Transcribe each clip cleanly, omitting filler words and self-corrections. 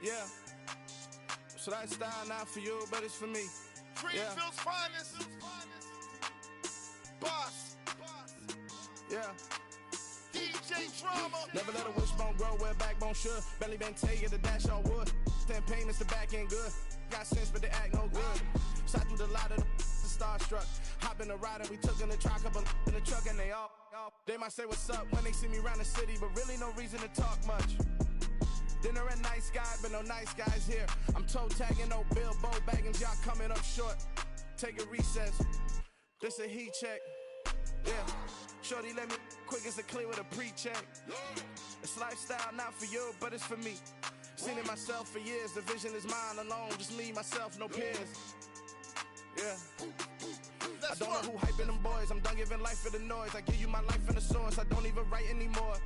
Yeah. So that style not for you, but it's for me. Greenfield's finest. Boss. Yeah. DJ Drama. Never let a wishbone grow where a backbone should. Belly been take it, the dash all wood. 10 payments, the back end good. Got sense, but they act no good. Shot through the lot of the starstruck. Hop in the ride and we took in the truck, couple in the truck, and they all. They might say what's up when they see me round the city, but really no reason to talk much. Dinner at nice guy, but no nice guys here. I'm toe tagging, no Bilbo baggins, y'all coming up short. Take a recess. This a heat check. Yeah. Shorty let me quick as a clear with a pre-check. It's lifestyle not for you, but it's for me. Seen it myself for years. The vision is mine alone. Just me, myself, no peers. Yeah. I don't know who hyping them boys. I'm done giving life for the noise. I give you my life in the source. I don't even write anymore.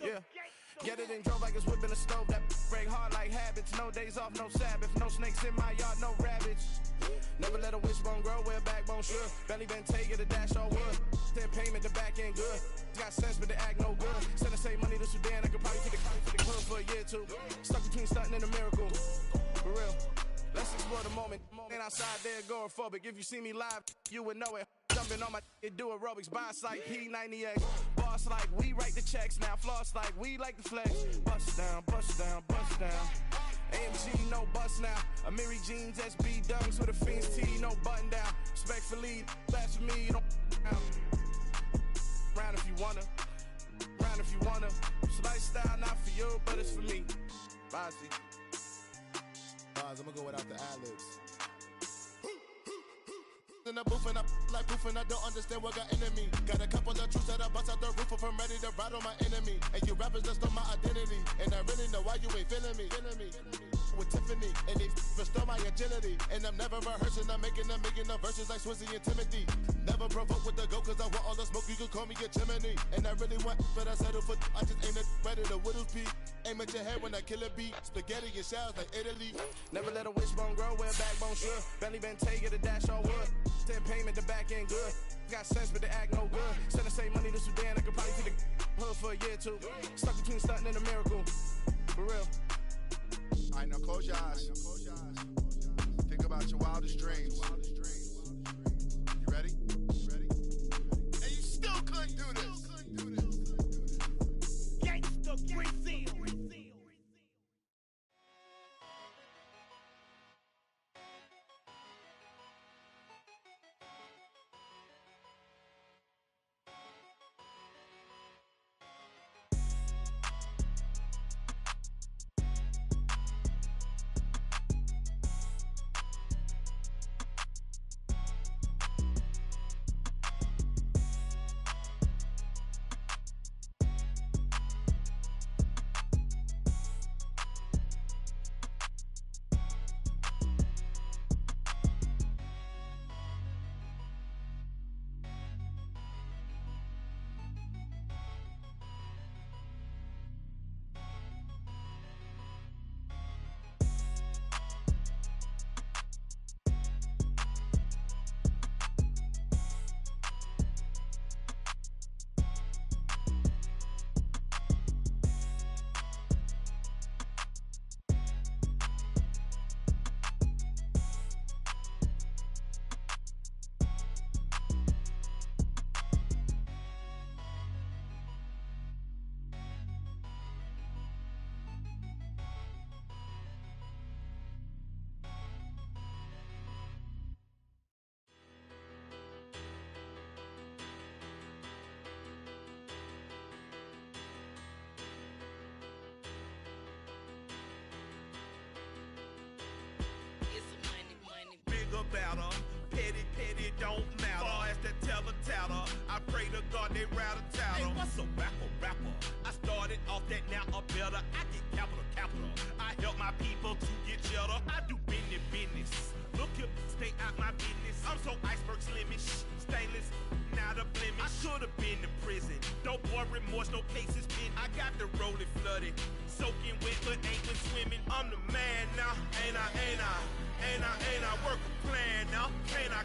Yeah. Get it and drove like it's whipping a stove. That break hard like habits. No days off, no Sabbath. No snakes in my yard, no rabbits. Never let a wishbone grow where a backbone should. Belly been take it, the dash all wood. 10 payment, the back end good. Got sense, but they act no good. Send a save money to Sudan. I could probably take the hood for a year or two. Stuck between stunting and a miracle. For real. Let's explore the moment. Ain't outside there agoraphobic. If you see me live, you would know it. Jumping on my do aerobics. Boss like P90X. Boss like we write the checks now. Floss like we like the flex. Bust down, bust down, bust down. AMG, no bust now. Amiri jeans, SB dunks with a Fiends T, no button down. Respectfully, that's for me, you don't down. Round if you wanna. Round if you wanna. It's lifestyle not for you, but it's for me. Bossy. Bars, I'ma go without the ad-libs. In the booth and I like proof and I don't understand what got into me. Got a couple of truths that I bust out the roof if I'm ready to ride on my enemy. And you rappers just stole my identity, and I really know why you ain't feeling me. With Tiffany, and they restore my agility. And I'm never rehearsing, I'm making them verses like Swizzy and Timothy. Never provoke with the go, cause I want all the smoke, you can call me a chimney. And I really want, but I settle for, I just ain't ready to Whittles Peak. Aim at your head when I kill a beat. Spaghetti and shells like Italy. Never let a wishbone grow where a backbone should. Belly been take it, the dash all wood. 10 payment, the back end good. Got sense, but they act no good. Send a save money to Sudan, I could probably take the hood for a year or two. Stuck between stunting and a miracle. For real. Alright, now close your eyes. Think about your wildest dreams. You ready? And you still couldn't do this. Gangsta Brazil. Better, petty don't matter. Far as the teller tatter, I pray to God they rattle tattle. Hey, what's a rapper? I started off that, now I'm better. I get capital. I help my people to get cheddar. I do business. Look here, stay out my business. I'm so iceberg slimish, stainless, not a blemish. I should have been to prison. Don't boy remorse, no cases pinned. I got the rolling flooded, soaking wet, but ain't been swimming. I'm the man now, ain't I? Work a plan now, can't I?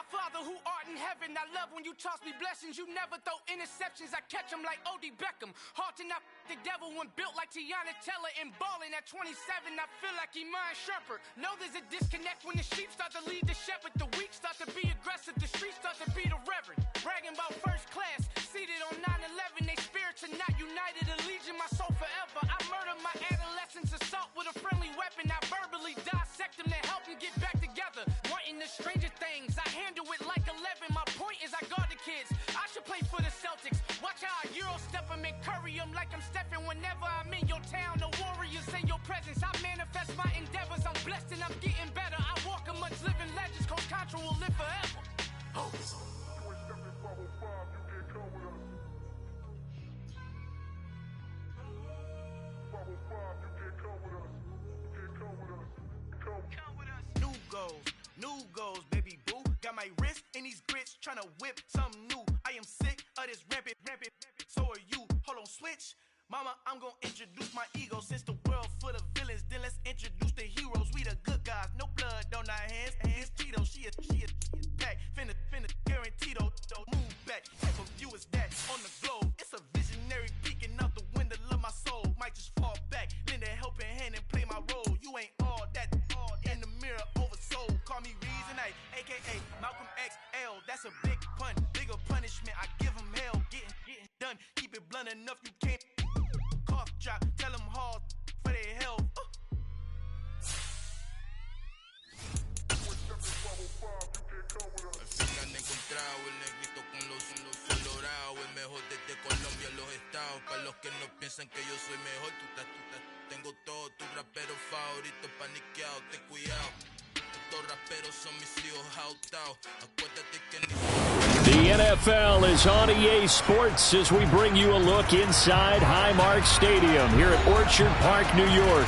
Our Father who art in heaven, I love when you toss me blessings. You never throw interceptions, I catch them like O.D. Beckham. Hard to not the devil when built like Tiana Teller. And balling at 27, I feel like Iman Shumpert. Know there's a disconnect when the sheep start to lead the shepherd. The weak start to be aggressive, the streets start to be the reverend. Bragging about first class, seated on 9/11. They spirits are not united, a legion, my soul forever. I murdered my adolescence, assault with a friendly weapon. I verbally dissect them to help them get back together. Wanting the stranger things, I handle it like 11. My point is I guard the kids. I should play for the Celtics. Watch how I Euro step them and curry them like I'm stepping. Whenever I'm in your town, the warriors in your presence. I manifest my endeavors. I'm blessed and I'm getting better. I walk amongst living legends. Coach Contra will live forever. Oh. New goals, baby boo. Got my wrist in these grits, tryna whip something new. I am sick of this rampant. So are you. Hold on, switch. Mama, I'm gonna introduce my ego. Since the world full of villains, then let's introduce the heroes. We the good guys, no blood on our hands. Hands Tito, she a back. Finna, guaranteed though. Move back. Half of you is that on the globe. It's a visionary peeking out the window of my soul. Might just fall back, lend a helping hand and play my role. You ain't all that in the mirror oversold. Call me Reason A, aka Malcolm XL. That's a big pun, bigger punishment. I give him hell, getting done. Keep it blunt enough, you can't cough drop. Tell them hard for their health. Al fin han encontrado el negrito con los colorados. El mejor desde Colombia, los estados. Para los que no piensan que yo soy mejor, tengo todos tus raperos favoritos paniqueados. Ten cuidado. Estos raperos son mis hijos jautados. Acuérdate que The NFL is on EA Sports as we bring you a look inside Highmark Stadium here at Orchard Park, New York.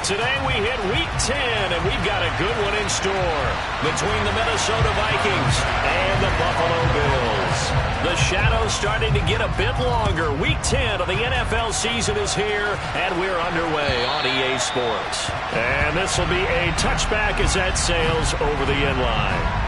Today we hit Week 10, and we've got a good one in store between the Minnesota Vikings and the Buffalo Bills. The shadow's starting to get a bit longer. Week 10 of the NFL season is here, and we're underway on EA Sports. And this will be a touchback as that sails over the end line.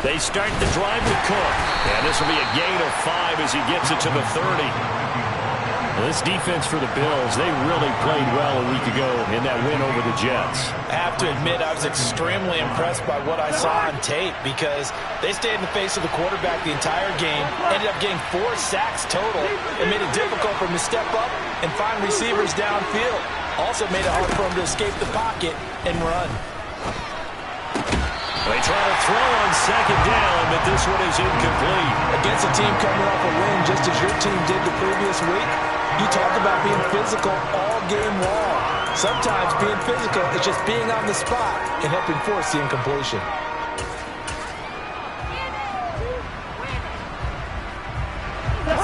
They start the drive to Cook, and this will be a gain of 5 as he gets it to the 30. Well, this defense for the Bills, they really played well a week ago in that win over the Jets. I have to admit, I was extremely impressed by what I saw on tape because they stayed in the face of the quarterback the entire game, ended up getting 4 sacks total. It made it difficult for him to step up and find receivers downfield. Also made it hard for him to escape the pocket and run. They try to throw on second down, but this one is incomplete. Against a team coming off a win just as your team did the previous week, you talk about being physical all game long. Sometimes being physical is just being on the spot and helping force the incompletion.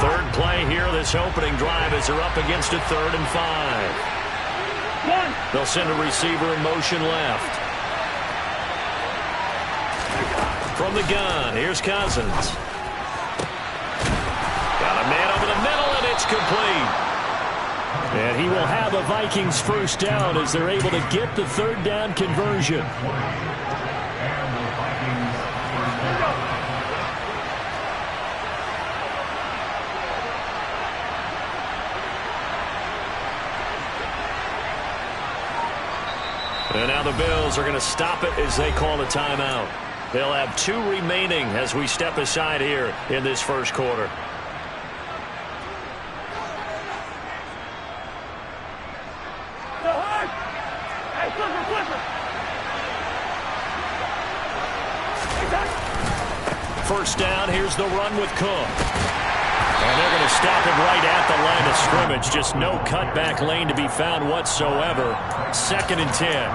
Third play here, this opening drive as they're up against a 3rd and 5. They'll send a receiver in motion left. From the gun, here's Cousins. Got a man over the middle, and it's complete. And he will have a Vikings first down as they're able to get the 3rd down conversion. And now the Bills are going to stop it as they call a timeout. They'll have 2 remaining as we step aside here in this first quarter. First down, here's the run with Cook. And they're going to stop him right at the line of scrimmage. Just no cutback lane to be found whatsoever. 2nd and 10.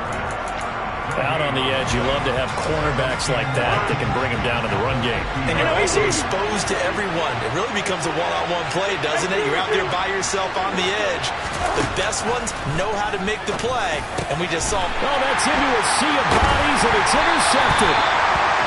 Out on the edge, you love to have cornerbacks like that that can bring them down in the run game. And you're also exposed to everyone. It really becomes a one-on-one play, doesn't it? You're out there by yourself on the edge. The best ones know how to make the play, and we just saw. Oh, that's into a sea of bodies, and it's intercepted.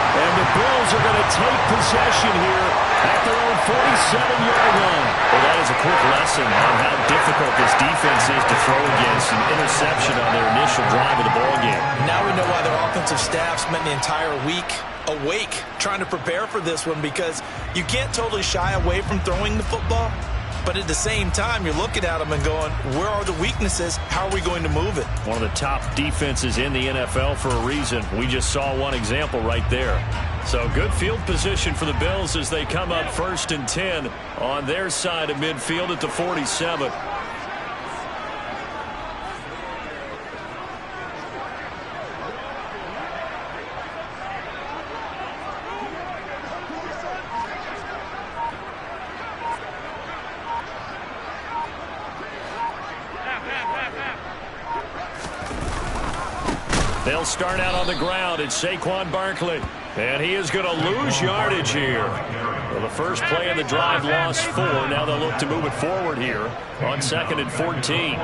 And the Bills are going to take possession here at their own 47-yard line. Well, that is a quick lesson on how difficult this defense is to throw against an interception on their initial drive of the ballgame. Now we know why their offensive staff spent the entire week awake trying to prepare for this one, because you can't totally shy away from throwing the football. But at the same time, you're looking at them and going, where are the weaknesses? How are we going to move it? One of the top defenses in the NFL for a reason. We just saw one example right there. So good field position for the Bills as they come up 1st and 10 on their side of midfield at the 47. They'll start out on the ground. It's Saquon Barkley. And he is going to lose yardage here. Well, the first play of the drive lost 4. Now they'll look to move it forward here on 2nd and 14.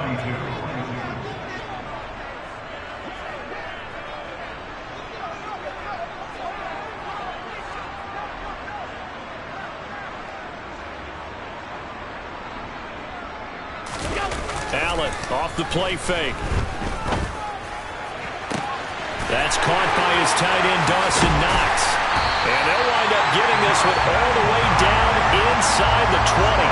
Allen off the play fake. That's caught by his tight end, Dawson Knox. And they'll wind up getting this one all the way down inside the 20.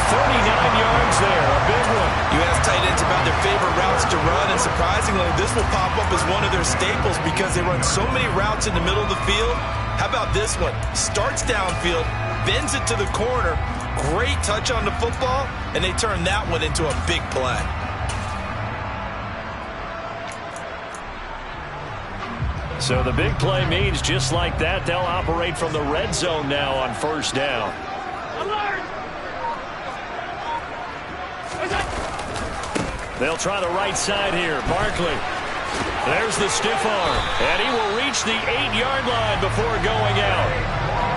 39 yards there, a big one. You ask tight ends about their favorite routes to run, and surprisingly, this will pop up as one of their staples because they run so many routes in the middle of the field. How about this one? Starts downfield, bends it to the corner, great touch on the football, and they turn that one into a big play. So the big play means just like that, they'll operate from the red zone now on 1st down. They'll try the right side here. Barkley. There's the stiff arm. And he will reach the 8-yard line before going out.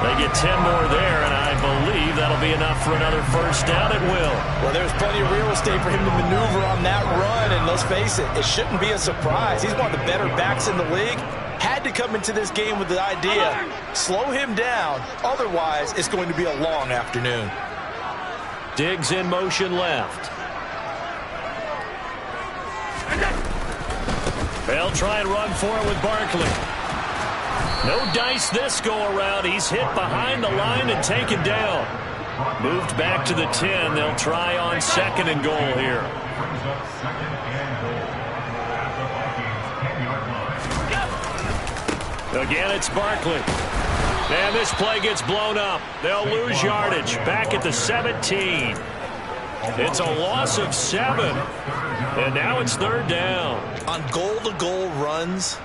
They get 10 more there, and I believe that'll be enough for another 1st down. It will. Well, there's plenty of real estate for him to maneuver on that run, and let's face it, it shouldn't be a surprise. He's one of the better backs in the league. Had to come into this game with the idea, slow him down, otherwise it's going to be a long afternoon. Diggs in motion left. They'll try and run for it with Barkley. No dice this go around. He's hit behind the line and taken down. Moved back to the 10. They'll try on 2nd and goal here. Again, it's Barkley. And this play gets blown up. They'll lose yardage. Back at the 17. It's a loss of 7. And now it's 3rd down. On goal-to-goal runs,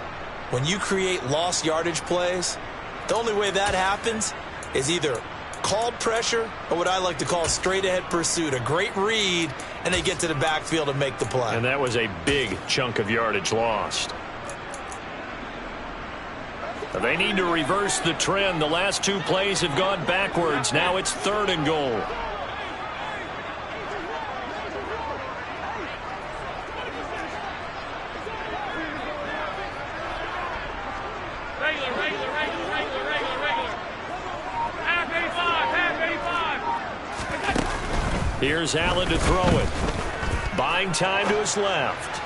when you create lost yardage plays, the only way that happens is either called pressure or what I like to call straight-ahead pursuit. A great read, and they get to the backfield and make the play. And that was a big chunk of yardage lost. They need to reverse the trend. The last 2 plays have gone backwards. Now it's 3rd and goal. Here's Allen to throw it. Buying time to his left.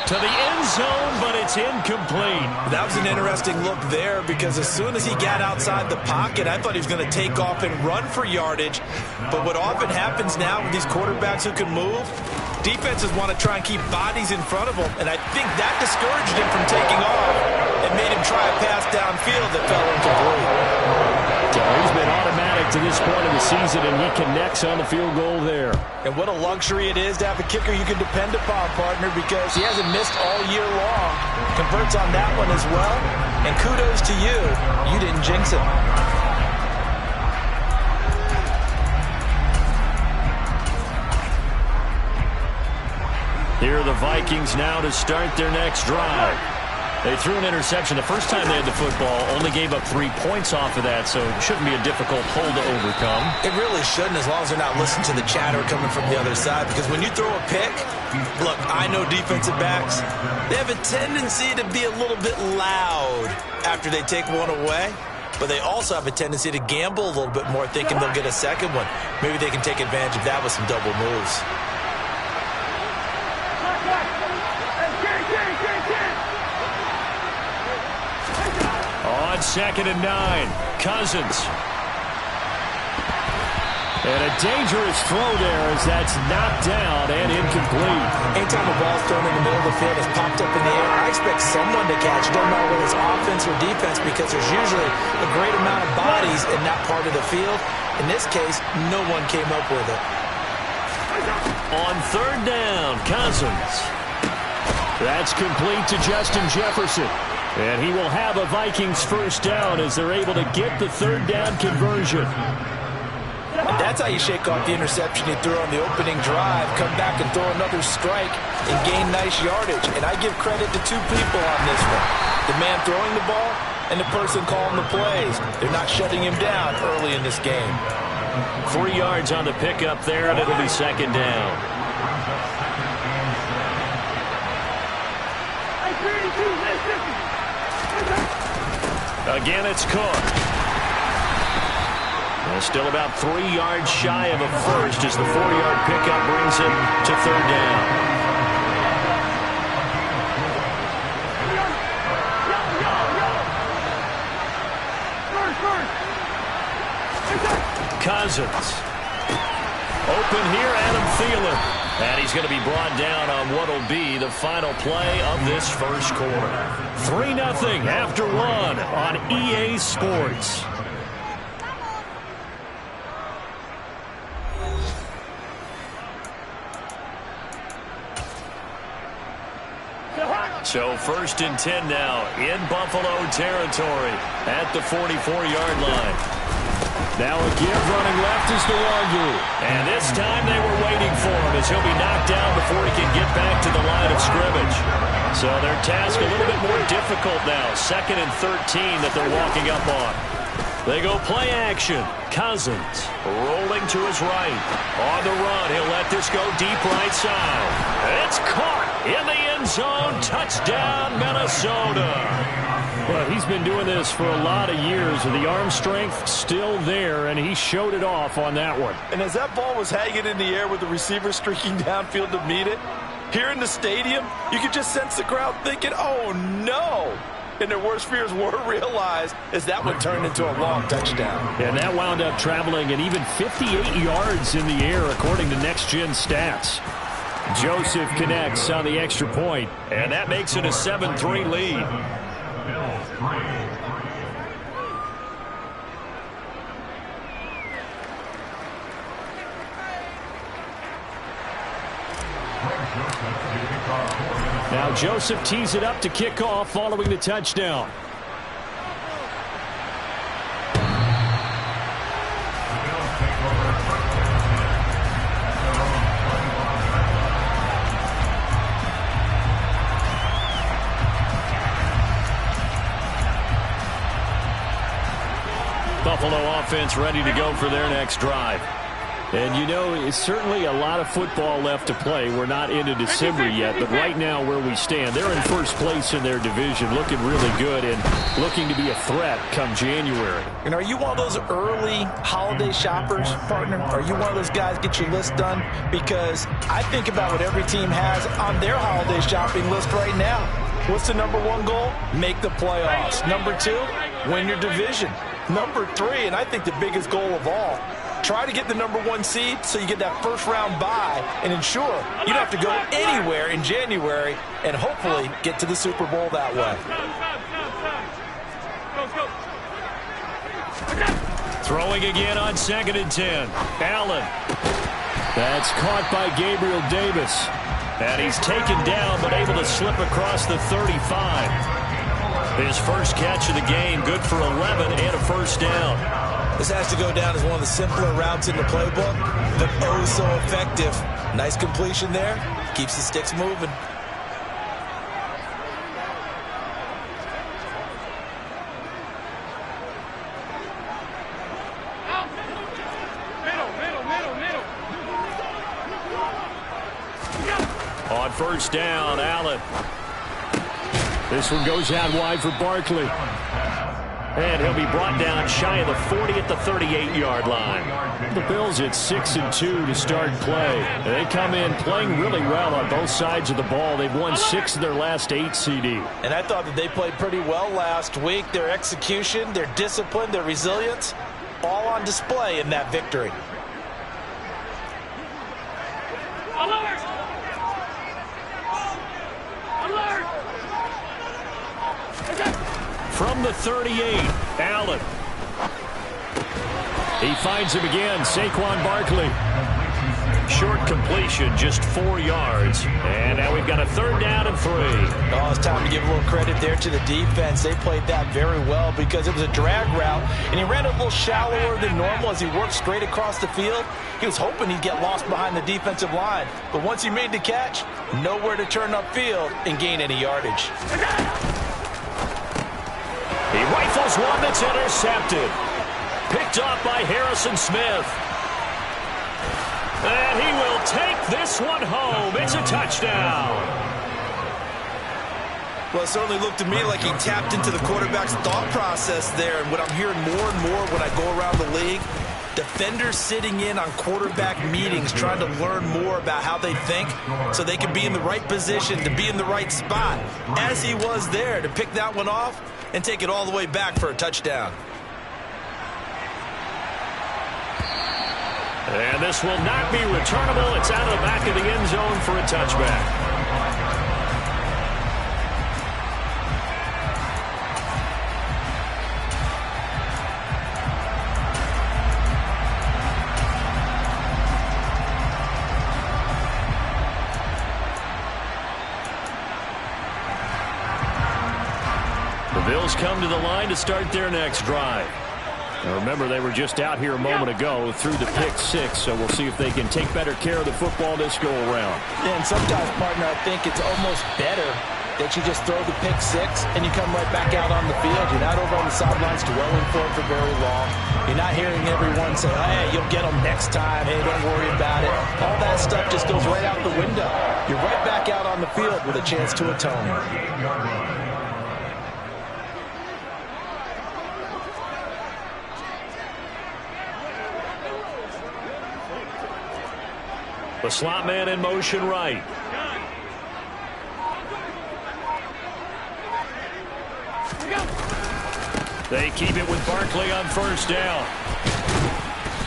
To the end zone, but it's incomplete. That was an interesting look there because as soon as he got outside the pocket, I thought he was going to take off and run for yardage. But what often happens now with these quarterbacks who can move, defenses want to try and keep bodies in front of them, and I think that discouraged him from taking off and made him try a pass downfield that fell incomplete. He's been automatic to this point of the season, and he connects on the field goal there. And what a luxury it is to have a kicker you can depend upon, partner, because he hasn't missed all year long. Converts on that one as well, and kudos to you. You didn't jinx it. Here are the Vikings now to start their next drive. They threw an interception the first time they had the football, only gave up 3 points off of that, so it shouldn't be a difficult hole to overcome. It really shouldn't, as long as they're not listening to the chatter coming from the other side, because when you throw a pick, look, I know defensive backs, they have a tendency to be a little bit loud after they take one away, but they also have a tendency to gamble a little bit more, thinking they'll get a second one. Maybe they can take advantage of that with some double moves. On 2nd and 9, Cousins. And a dangerous throw there as that's knocked down and incomplete. Anytime a ball's thrown in the middle of the field, it's popped up in the air, I expect someone to catch it. Doesn't matter whether it's offense or defense, because there's usually a great amount of bodies in that part of the field. In this case, no one came up with it. On 3rd down, Cousins. That's complete to Justin Jefferson. And he will have a Vikings first down as they're able to get the 3rd down conversion. And that's how you shake off the interception he threw on the opening drive, come back and throw another strike and gain nice yardage. And I give credit to 2 people on this one. The man throwing the ball and the person calling the plays. They're not shutting him down early in this game. 3 yards on the pickup there, and it'll be 2nd down. Again, it's Cook. Well, still about 3 yards shy of a first as the 4-yard pickup brings him to 3rd down. Cousins. Open here, Adam Thielen. And he's going to be brought down on what will be the final play of this first quarter. 3-0 after 1 on EA Sports. So 1st and 10 now in Buffalo territory at the 44-yard line. Now a give running left is the Wagyu. And this time they were waiting for him as he'll be knocked down before he can get back to the line of scrimmage. So their task a little bit more difficult now. 2nd and 13 that they're walking up on. They go play action. Cousins rolling to his right. On the run, he'll let this go deep right side. It's caught in the end zone. Touchdown, Minnesota. Well, he's been doing this for a lot of years, and the arm strength still there, and he showed it off on that one. And as that ball was hanging in the air with the receiver streaking downfield to meet it, here in the stadium, you could just sense the crowd thinking, oh, no. And their worst fears were realized as that one turned into a long touchdown. And that wound up traveling at even 58 yards in the air, according to Next Gen Stats. Joseph connects on the extra point, and that makes it a 7-3 lead. Now Joseph tees it up to kick off following the touchdown. Buffalo offense ready to go for their next drive. And, you know, it's certainly a lot of football left to play. We're not into December yet, but right now where we stand, they're in first place in their division, looking really good and looking to be a threat come January. And are you one of those early holiday shoppers, partner? Are you one of those guys get your list done? Because I think about what every team has on their holiday shopping list right now. What's the #1 goal? Make the playoffs. #2, win your division. #3, and I think the biggest goal of all, try to get the #1 seed so you get that first-round bye and ensure you don't have to go anywhere in January and hopefully get to the Super Bowl that way. Throwing again on 2nd and 10. Allen. That's caught by Gabriel Davis. And he's taken down but able to slip across the 35. His first catch of the game, good for 11 and a first down. This has to go down as one of the simpler routes in the playbook, but oh so effective. Nice completion there. Keeps the sticks moving. first down. Allen. This one goes out wide for Barkley. And he'll be brought down shy of the 40 at the 38-yard line. The Bills at 6-2 to start play. They come in playing really well on both sides of the ball. They've won 6 of their last 8 CD. And I thought that they played pretty well last week. Their execution, their discipline, their resilience, all on display in that victory. From the 38, Allen. He finds him again, Saquon Barkley. Short completion, just 4 yards. And now we've got a 3rd down and 3. Oh, it's time to give a little credit there to the defense. They played that very well because it was a drag route, and he ran a little shallower than normal as he worked straight across the field. He was hoping he'd get lost behind the defensive line, but once he made the catch, nowhere to turn upfield and gain any yardage. He rifles one that's intercepted. Picked off by Harrison Smith. And he will take this one home. It's a touchdown. Well, it certainly looked to me like he tapped into the quarterback's thought process there. And what I'm hearing more and more when I go around the league, defenders sitting in on quarterback meetings trying to learn more about how they think so they can be in the right position, to be in the right spot, as he was there, to pick that one off and take it all the way back for a touchdown. And this will not be returnable. It's out of the back of the end zone for a touchback. The Bills come to the line to start their next drive. Now remember, they were just out here a moment ago through the pick 6, so we'll see if they can take better care of the football this go-around. Yeah, and sometimes, partner, I think it's almost better that you just throw the pick 6 and you come right back out on the field. You're not over on the sidelines dwelling for it for very long. You're not hearing everyone say, hey, you'll get them next time. Hey, don't worry about it. All that stuff just goes right out the window. You're right back out on the field with a chance to atone. The slot man in motion right. They keep it with Barkley on first down.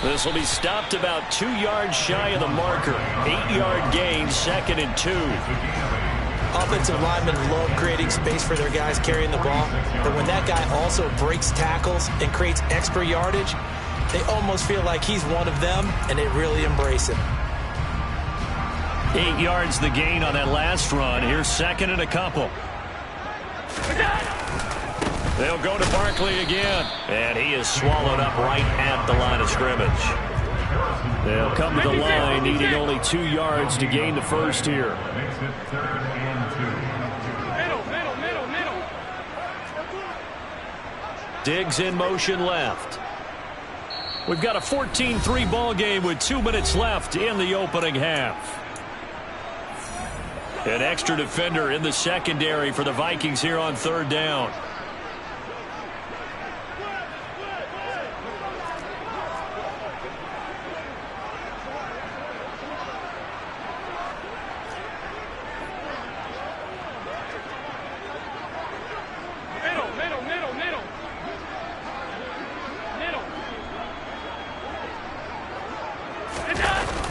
This will be stopped about 2 yards shy of the marker. 8-yard gain, 2nd and 2. Offensive linemen love creating space for their guys carrying the ball, but when that guy also breaks tackles and creates extra yardage, they almost feel like he's one of them, and they really embrace him. 8 yards the gain on that last run. Here's 2nd and a couple. They'll go to Barkley again. And he is swallowed up right at the line of scrimmage. They'll come to the line needing only 2 yards to gain the first here. Diggs in motion left. We've got a 14-3 ball game with 2 minutes left in the opening half. An extra defender in the secondary for the Vikings here on 3rd down.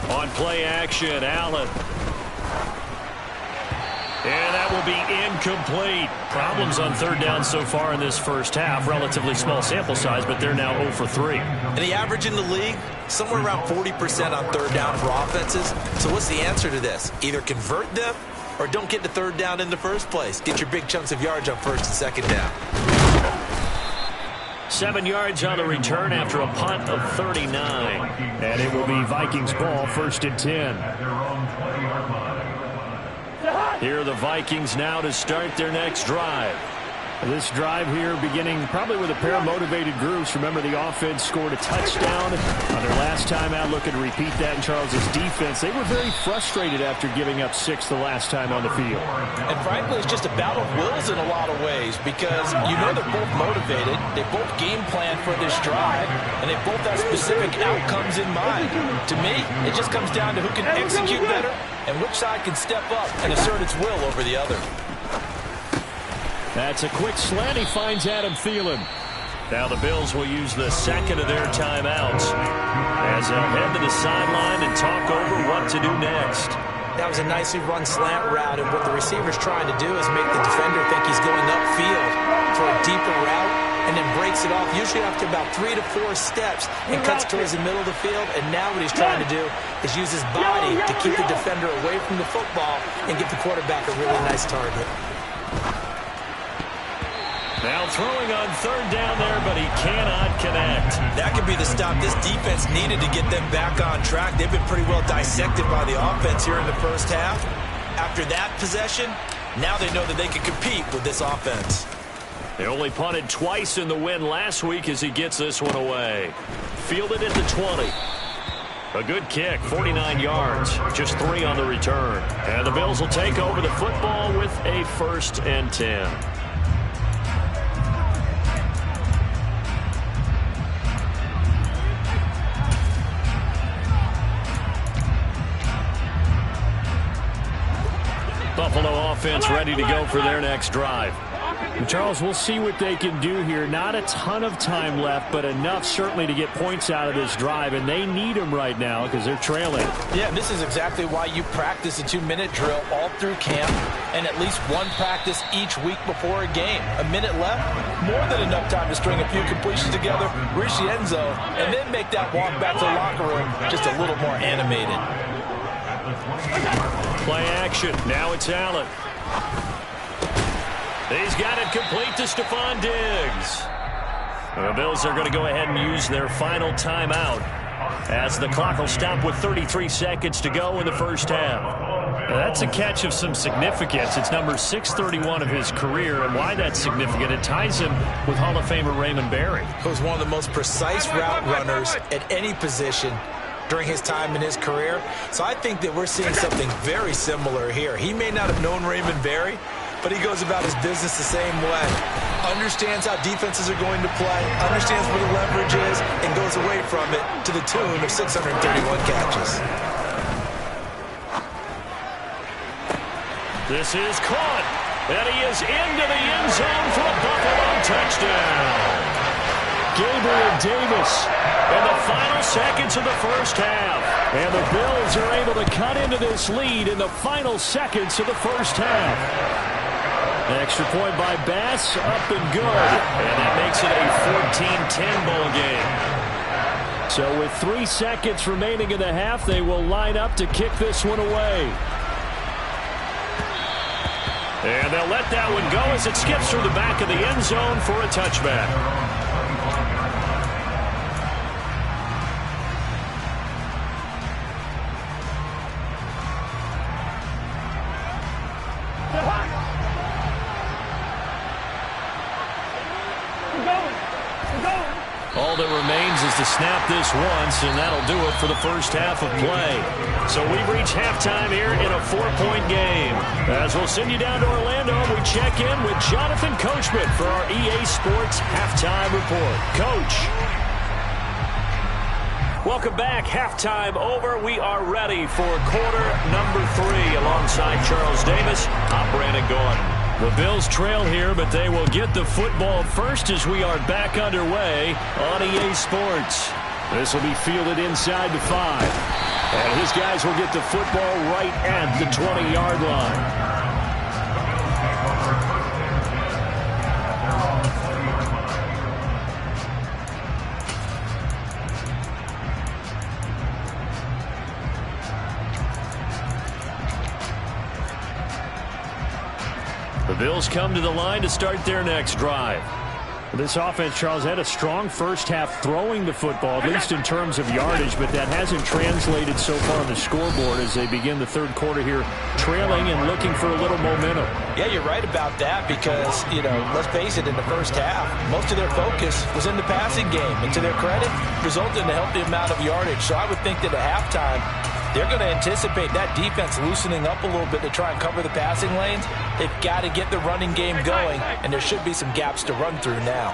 On play action, Allen. And that will be incomplete. Problems on 3rd down so far in this first half. Relatively small sample size, but they're now 0 for 3. And the average in the league, somewhere around 40% on 3rd down for offenses. So what's the answer to this? Either convert them or don't get to 3rd down in the first place. Get your big chunks of yards on 1st and 2nd down. 7 yards on the return after a punt of 39. And it will be Vikings ball, 1st and 10. Here are the Vikings now to start their next drive. This drive here beginning probably with a pair of motivated groups. Remember, the offense scored a touchdown on their last time out. Looking to repeat that in Charles's defense. They were very frustrated after giving up 6 the last time on the field. And frankly, it's just a battle of wills in a lot of ways because you know they're both motivated. They both game plan for this drive, and they both have specific outcomes in mind. To me, it just comes down to who can execute better and which side can step up and assert its will over the other. That's a quick slant. He finds Adam Thielen. Now the Bills will use the second of their timeouts as they'll head to the sideline and talk over what to do next. That was a nicely run slant route, and what the receiver's trying to do is make the defender think he's going upfield for a deeper route and then breaks it off, usually after about 3 to 4 steps, and cuts towards the middle of the field. And now what he's trying to do is use his body to keep the defender away from the football and give the quarterback a really nice target. Now throwing on third down there, but he cannot connect. That could be the stop this defense needed to get them back on track. They've been pretty well dissected by the offense here in the first half. After that possession, now they know that they can compete with this offense. They only punted twice in the win last week as he gets this one away. Fielded at the 20. A good kick, 49 yards, just 3 on the return. And the Bills will take over the football with a 1st and 10. Buffalo offense ready to go for their next drive. And Charles, we'll see what they can do here. Not a ton of time left, but enough certainly to get points out of this drive, and they need them right now because they're trailing. Yeah, this is exactly why you practice a 2-minute drill all through camp and at least one practice each week before a game. A minute left, more than enough time to string a few completions together, reach the end zone, and then make that walk back to the locker room just a little more animated. Play action. Now it's Allen. He's got it complete to Stephon Diggs. The Bills are going to go ahead and use their final timeout as the clock will stop with 33 seconds to go in the first half. Now that's a catch of some significance. It's number 631 of his career, and why that's significant, it ties him with Hall of Famer Raymond Berry. He was one of the most precise route runners at any position during his time in his career. So I think that we're seeing something very similar here. He may not have known Raymond Berry, but he goes about his business the same way. Understands how defenses are going to play, understands where the leverage is, and goes away from it to the tune of 631 catches. This is caught, and he is into the end zone for a Buffalo touchdown. Gabriel Davis in the final seconds of the first half. And the Bills are able to cut into this lead in the final seconds of the first half. An extra point by Bass, up and good. And that makes it a 14-10 ball game. So with 3 seconds remaining in the half, they will line up to kick this one away. And they'll let that one go as it skips through the back of the end zone for a touchback. All that remains is to snap this once, and that'll do it for the first half of play. So we've reached halftime here in a 4-point game. As we'll send you down to Orlando, we check in with Jonathan Coachman for our EA Sports Halftime Report. Coach. Welcome back. Halftime over. We are ready for quarter number 3 alongside Charles Davis. I'm Brandon Gordon. The Bills trail here, but they will get the football first as we are back underway on EA Sports. This will be fielded inside the 5. And his guys will get the football right at the 20-yard line. The Bills come to the line to start their next drive. This offense, Charles, had a strong first half throwing the football, at least in terms of yardage, but that hasn't translated so far on the scoreboard as they begin the third quarter here, trailing and looking for a little momentum. Yeah, you're right about that because, let's face it, in the first half, most of their focus was in the passing game. And to their credit, resulted in a healthy amount of yardage. So I would think that at halftime, they're going to anticipate that defense loosening up a little bit to try and cover the passing lanes. They've got to get the running game going, and there should be some gaps to run through now.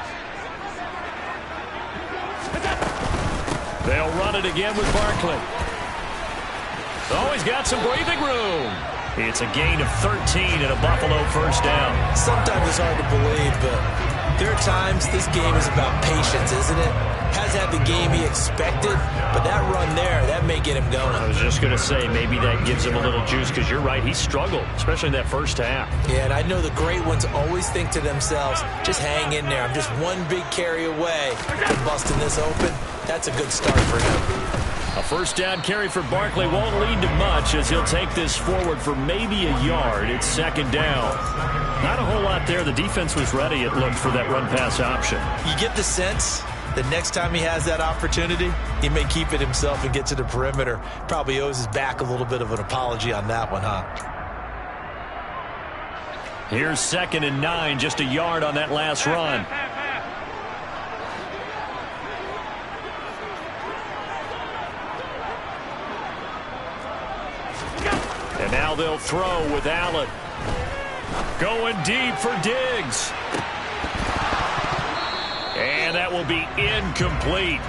They'll run it again with Barkley. Oh, he's got some breathing room. It's a gain of 13 and a Buffalo first down. Sometimes it's hard to believe, but there are times this game is about patience, isn't it? Hasn't had the game he expected, but that run there, that may get him going. I was just going to say, maybe that gives him a little juice because you're right, he struggled, especially in that first half. Yeah, and I know the great ones always think to themselves, just hang in there. I'm just one big carry away from busting this open. That's a good start for him. A first down carry for Barkley won't lead to much as he'll take this forward for maybe a yard. It's second down. Not a whole lot there. The defense was ready, it looked, for that run-pass option. You get the sense the next time he has that opportunity, he may keep it himself and get to the perimeter. Probably owes his back a little bit of an apology on that one, huh? Here's 2nd and 9, just a yard on that last run. And now they'll throw with Allen. Going deep for Diggs. And that will be incomplete.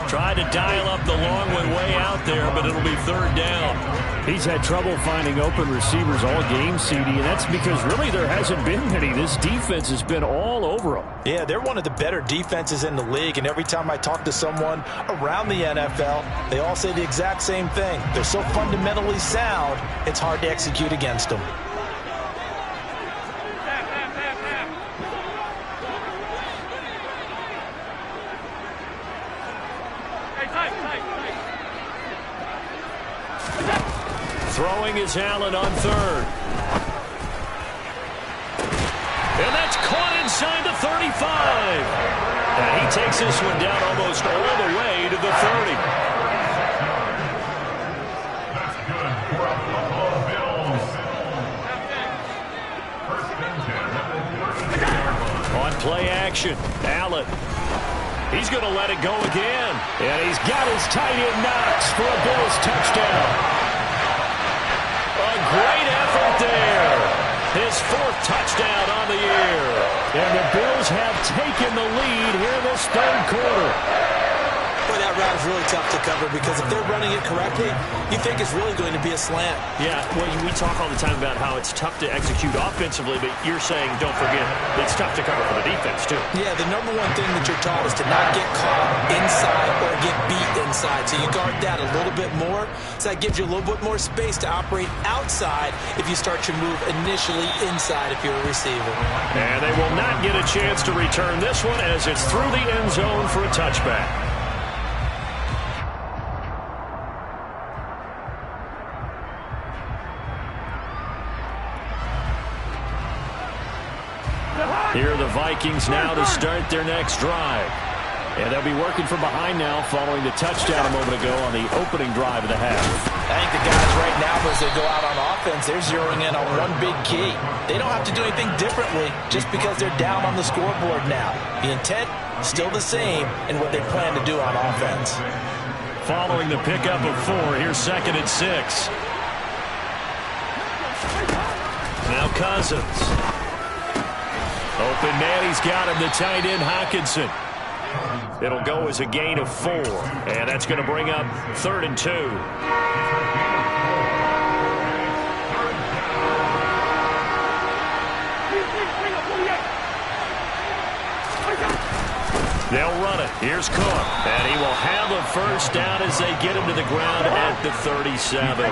Tried to dial up the long one way out there, but it'll be third down. He's had trouble finding open receivers all game, CD, and that's because really there hasn't been many. This defense has been all over them. Yeah, they're one of the better defenses in the league, and every time I talk to someone around the NFL, they all say the exact same thing. They're so fundamentally sound, it's hard to execute against them. Throwing is Allen on third. And that's caught inside the 35. And he takes this one down almost all the way to the 30. On play action, Allen. He's going to let it go again. And he's got his tight end Knox for a Bills touchdown. A great effort there. His 4th touchdown on the year. And the Bills have taken the lead here in this third quarter. Boy, that route is really tough to cover because if they're running it correctly, you think it's really going to be a slant. Yeah, well, we talk all the time about how it's tough to execute offensively, but you're saying, don't forget, it's tough to cover for the defense, too. Yeah, the number one thing that you're taught is to not get caught inside or get beat inside. So you guard that a little bit more. So that gives you a little bit more space to operate outside if you start your move initially inside if you're a receiver. And they will not get a chance to return this one as it's through the end zone for a touchback. Here are the Vikings now to start their next drive. And they'll be working from behind now following the touchdown a moment ago on the opening drive of the half. I think the guys right now, as they go out on offense, they're zeroing in on one big key. They don't have to do anything differently just because they're down on the scoreboard now. The intent, still the same in what they plan to do on offense. Following the pickup of 4, here's 2nd and 6. Now Cousins. Open man, he's got him, the tight end Hockenson. It'll go as a gain of 4, and that's going to bring up 3rd and 2. They'll run it. Here's Cook, and he will have a first down as they get him to the ground at the 37.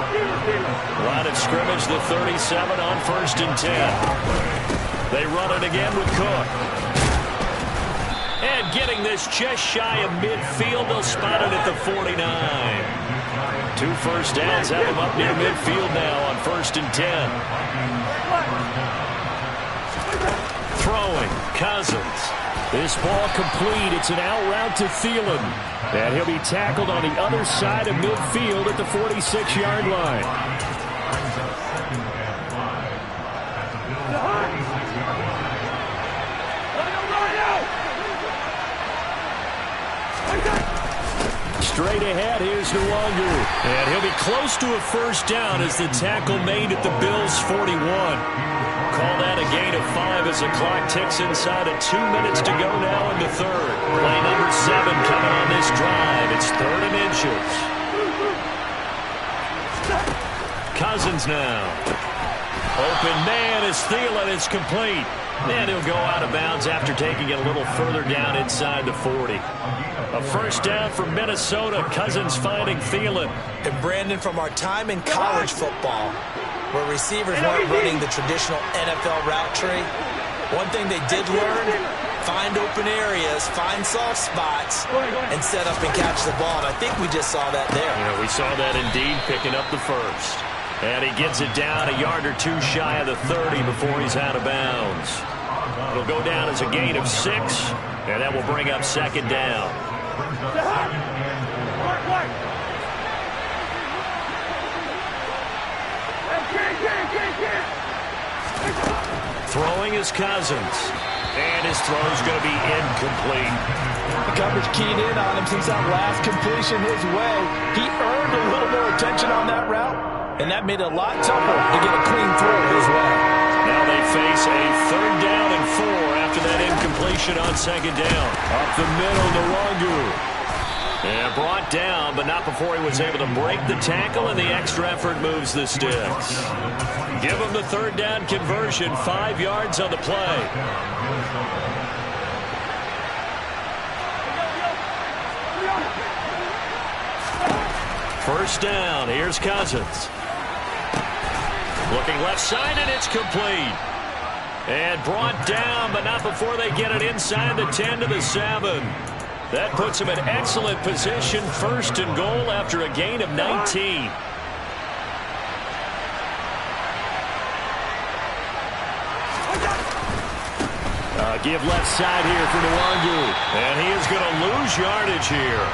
Line of scrimmage, the 37 on 1st and 10. They run it again with Cook. And getting this just shy of midfield, they'll spot it at the 49. 2 first downs have him up near midfield now on 1st and 10. Throwing, Cousins. This ball complete. It's an out route to Thielen. And he'll be tackled on the other side of midfield at the 46-yard line. Straight ahead, here's Nwangu. And he'll be close to a first down as the tackle made at the Bills' 41. Call that a gain of 5 as the clock ticks inside of 2 minutes to go now in the third. Play number 7 coming on this drive. It's 3rd and inches. Cousins now. Open man is Thielen. It's complete. And he'll go out of bounds after taking it a little further down inside the 40. A first down for Minnesota. Cousins finding Thielen. And Brandon, from our time in college football, where receivers weren't running the traditional NFL route tree, one thing they did learn, find open areas, find soft spots, and set up and catch the ball. And I think we just saw that there. Yeah, we saw that indeed, picking up the first. And he gets it down a yard or two shy of the 30 before he's out of bounds. It'll go down as a gain of 6, and that will bring up 2nd down. Throwing is Cousins. And his throw is going to be incomplete. The coverage keyed in on him since that last completion his way. He earned a little more attention on that route, and that made it a lot tougher to get a clean throw his way. Now they face a 3rd down and 4 after that incompletion on 2nd down. Up the middle, Nwangu. And brought down, but not before he was able to break the tackle, and the extra effort moves the sticks. Give him the 3rd down conversion, 5 yards on the play. First down, here's Cousins. Looking left side, and it's complete. And brought down, but not before they get it inside the 10 to the 7. That puts him in excellent position, 1st and goal after a gain of 19. Give left side here for Nwangu. And he is going to lose yardage here.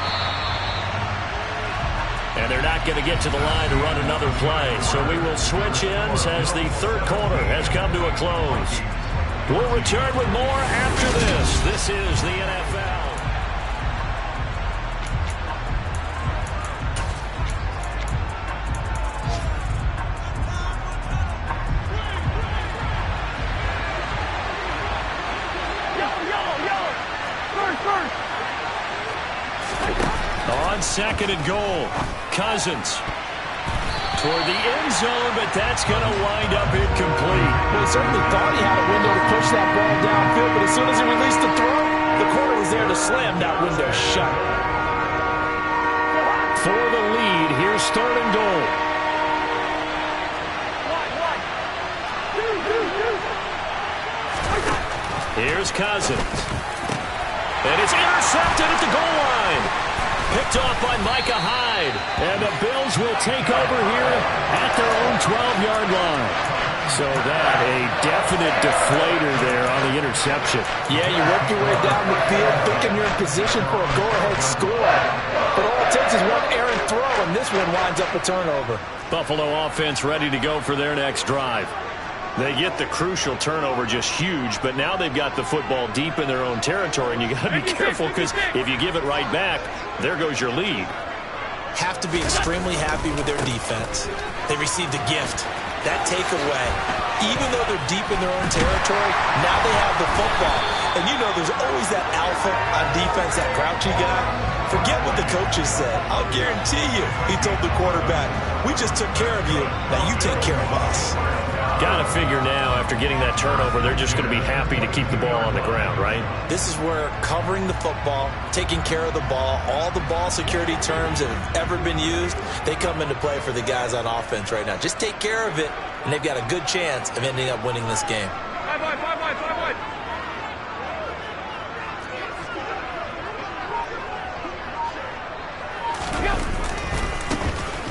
And they're not going to get to the line to run another play. So we will switch ends as the 3rd quarter has come to a close. We'll return with more after this. This is the NFL. On 2nd and goal, Cousins toward the end zone, but that's going to wind up incomplete. Well, he certainly thought he had a window to push that ball downfield, but as soon as he released the throw, the corner was there to slam that window shut. For the lead, here's 3rd and goal. Here's Cousins. And it's intercepted at the goal line. Picked off by Micah Hyde. And the Bills will take over here at their own 12-yard line. So that a definite deflator there on the interception. Yeah, you work your way down the field thinking you're in position for a go-ahead score. But all it takes is one errant throw, and this one winds up a turnover. Buffalo offense ready to go for their next drive. They get the crucial turnover, just huge, but now they've got the football deep in their own territory, and you got to be careful because if you give it right back, there goes your lead. Have to be extremely happy with their defense. They received a gift. That takeaway, even though they're deep in their own territory, now they have the football. And you know there's always that alpha on defense, that grouchy guy. Forget what the coaches said. I'll guarantee you, he told the quarterback, we just took care of you. Now you take care of us. Got to figure now, after getting that turnover, they're just going to be happy to keep the ball on the ground, right? This is where covering the football, taking care of the ball, all the ball security terms that have ever been used, they come into play for the guys on offense right now. Just take care of it, and they've got a good chance of ending up winning this game. Five wide.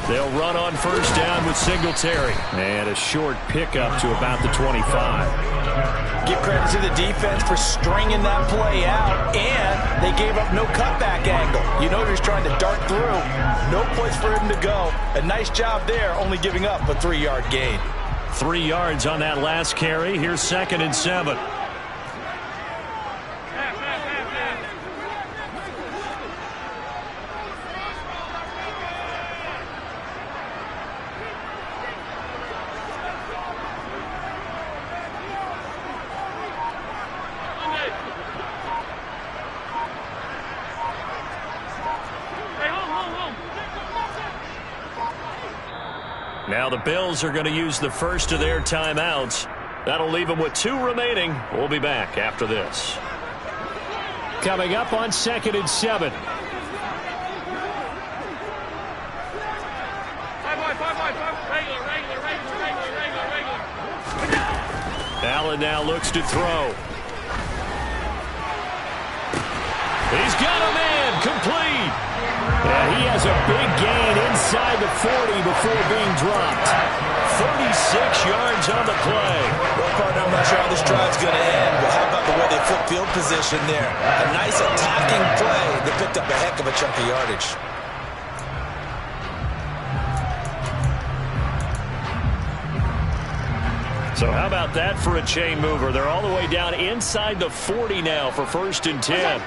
They'll run on first down with Singletary. And a short pickup to about the 25. Give credit to the defense for stringing that play out, and they gave up no cutback angle. You know he's trying to dart through. No place for him to go. A nice job there, only giving up a 3-yard gain. 3 yards on that last carry. Here's 2nd and 7. Now the Bills are going to use the first of their timeouts. That'll leave them with 2 remaining. We'll be back after this. Coming up on 2nd and 7. Allen now looks to throw. He's got a man complete. Yeah, he has a big gain inside the 40 before being dropped. 36 yards on the play. Well, partner, I'm not sure how this drive's going to end, but how about the way they flip field position there? A nice attacking play that picked up a heck of a chunk of yardage. So how about that for a chain mover? They're all the way down inside the 40 now for 1st and 10.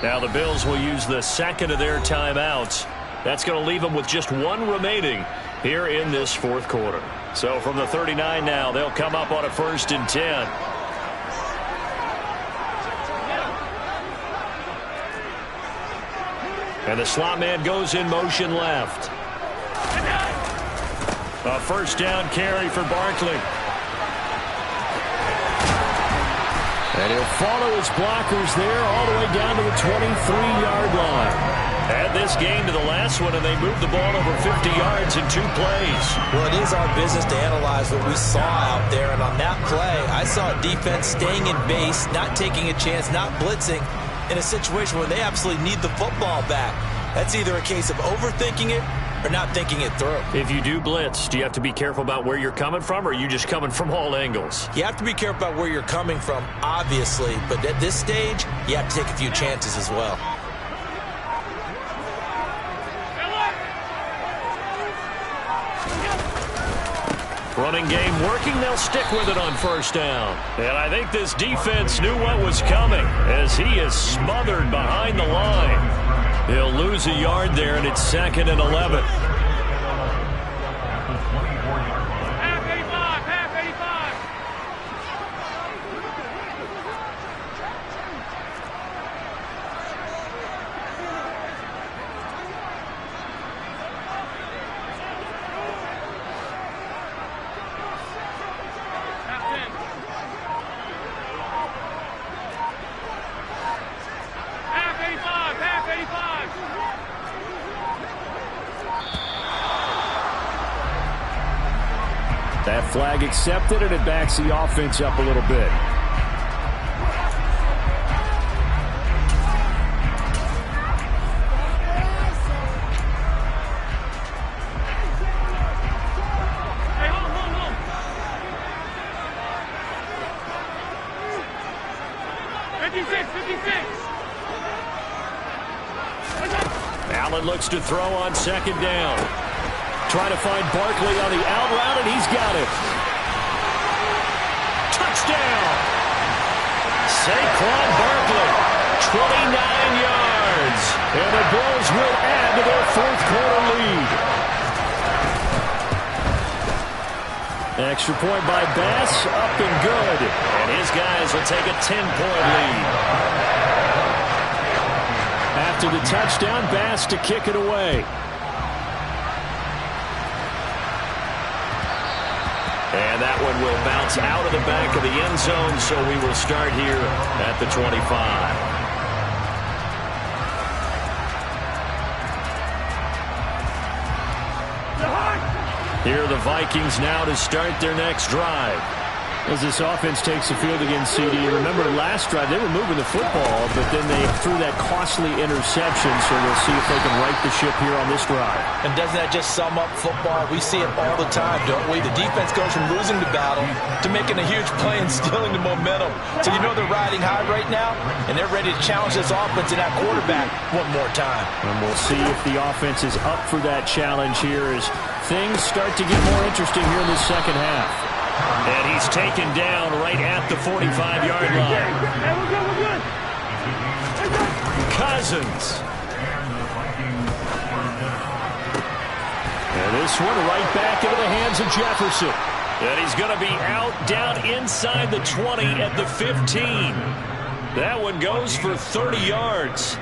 Now the Bills will use the 2nd of their timeouts. That's going to leave them with just 1 remaining here in this 4th quarter. So from the 39 now, they'll come up on a 1st and 10. And the slot man goes in motion left. A 1st down carry for Barkley. And he'll follow his blockers there all the way down to the 23-yard line. Add this game to the last one, and they moved the ball over 50 yards in 2 plays. Well, it is our business to analyze what we saw out there. And on that play, I saw a defense staying in base, not taking a chance, not blitzing, in a situation where they absolutely need the football back. That's either a case of overthinking it or not thinking it through. If you do blitz, do you have to be careful about where you're coming from, or are you just coming from all angles? You have to be careful about where you're coming from, obviously, but at this stage, you have to take a few chances as well. Running game working, they'll stick with it on 1st down. And I think this defense knew what was coming as he is smothered behind the line. He'll lose a yard there, and it's 2nd and 11. That flag accepted, and it backs the offense up a little bit. Allen looks to throw on 2nd down. Trying to find Barkley on the out route, and he's got it. Touchdown! Saquon Barkley, 29 yards. And the Bills will add to their 4th quarter lead. Extra point by Bass, up and good. And his guys will take a 10-point lead. After the touchdown, Bass to kick it away. And that one will bounce out of the back of the end zone, so we will start here at the 25. Here are the Vikings now to start their next drive. As this offense takes the field against CD, remember last drive they were moving the football, but then they threw that costly interception, so we'll see if they can right the ship here on this drive. And doesn't that just sum up football? We see it all the time, don't we? The defense goes from losing the battle to making a huge play and stealing the momentum. So you know they're riding high right now, and they're ready to challenge this offense and that quarterback one more time. And we'll see if the offense is up for that challenge here as things start to get more interesting here in the second half. And he's taken down right at the 45-yard line. Cousins. And this one right back into the hands of Jefferson. And he's going to be out down inside the 20 at the 15. That one goes for 30 yards.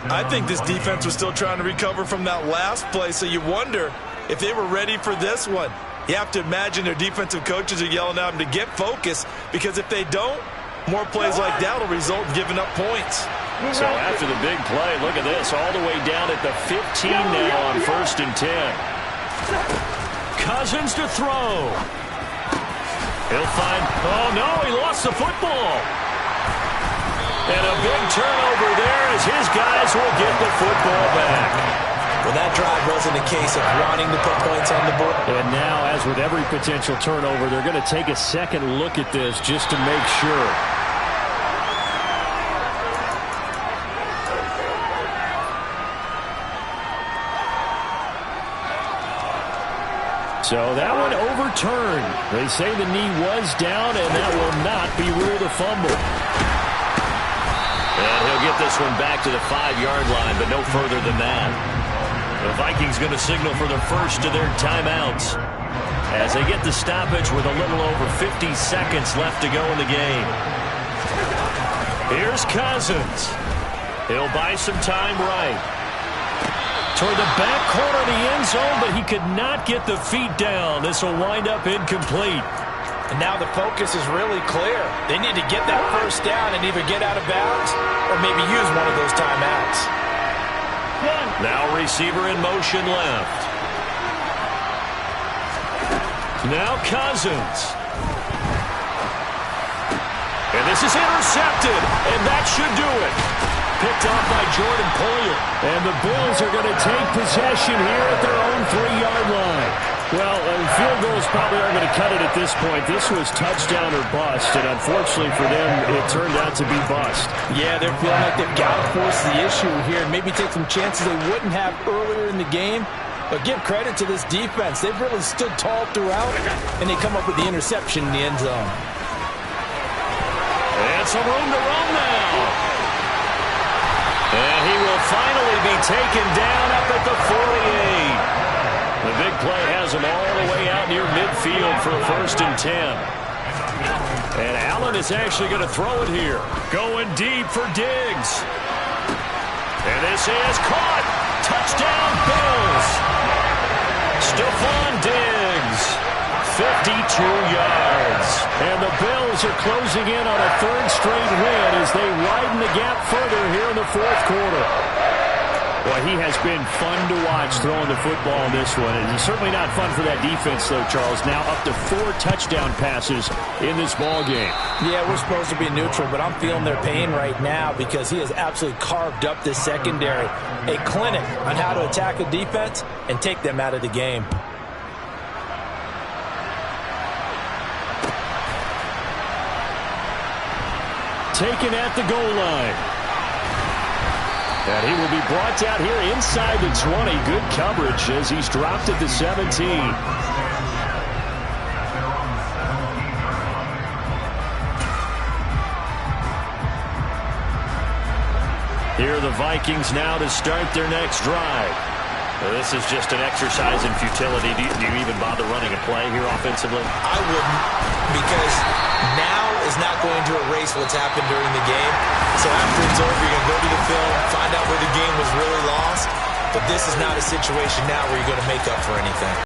I think this defense was still trying to recover from that last play, so you wonder if they were ready for this one. You have to imagine their defensive coaches are yelling at them to get focused, because if they don't, more plays like that will result in giving up points. So after the big play, look at this, all the way down at the 15 now on 1st and 10. Cousins to throw. He'll find, oh no, he lost the football. And a big turnover there as his guys will get the football back. Well, that drive wasn't a case of wanting to put points on the board. And now, as with every potential turnover, they're going to take a second look at this just to make sure. So that one overturned. They say the knee was down, and that will not be ruled a fumble. And he'll get this one back to the 5-yard line, but no further than that. The Vikings going to signal for the first of their timeouts as they get the stoppage with a little over 50 seconds left to go in the game. Here's Cousins. He'll buy some time right. Toward the back corner of the end zone, but he could not get the feet down. This will wind up incomplete. And now the focus is really clear. They need to get that first down and either get out of bounds or maybe use one of those timeouts. Now receiver in motion left. Now Cousins. And this is intercepted, and that should do it. Picked off by Jordan Poyer. And the Bills are going to take possession here at their own 3-yard line. Well, field goals probably aren't going to cut it at this point. This was touchdown or bust, and unfortunately for them, it turned out to be bust. Yeah, they're feeling like they've got to force the issue here and maybe take some chances they wouldn't have earlier in the game. But give credit to this defense. They've really stood tall throughout, and they come up with the interception in the end zone. And some room to run now. And he will finally be taken down up at the 48. The big play has him all the way out near midfield for 1st and 10. And Allen is actually going to throw it here. Going deep for Diggs. And this is caught. Touchdown Bills. Stephon Diggs. 52 yards. And the Bills are closing in on a 3rd straight win as they widen the gap further here in the 4th quarter. Well, he has been fun to watch throwing the football in this one. And it's certainly not fun for that defense, though, Charles. Now up to 4 touchdown passes in this ball game. Yeah, we're supposed to be neutral, but I'm feeling their pain right now because he has absolutely carved up this secondary. A clinic on how to attack a defense and take them out of the game. Taken at the goal line. And he will be brought down here inside the 20. Good coverage as he's dropped at the 17. Here are the Vikings now to start their next drive. Well, this is just an exercise in futility. Do you even bother running a play here offensively? I wouldn't, because now is not going to erase what's happened during the game. So after it's over, you're going to go to the film, find out where the game was really lost. But this is not a situation now where you're going to make up for anything.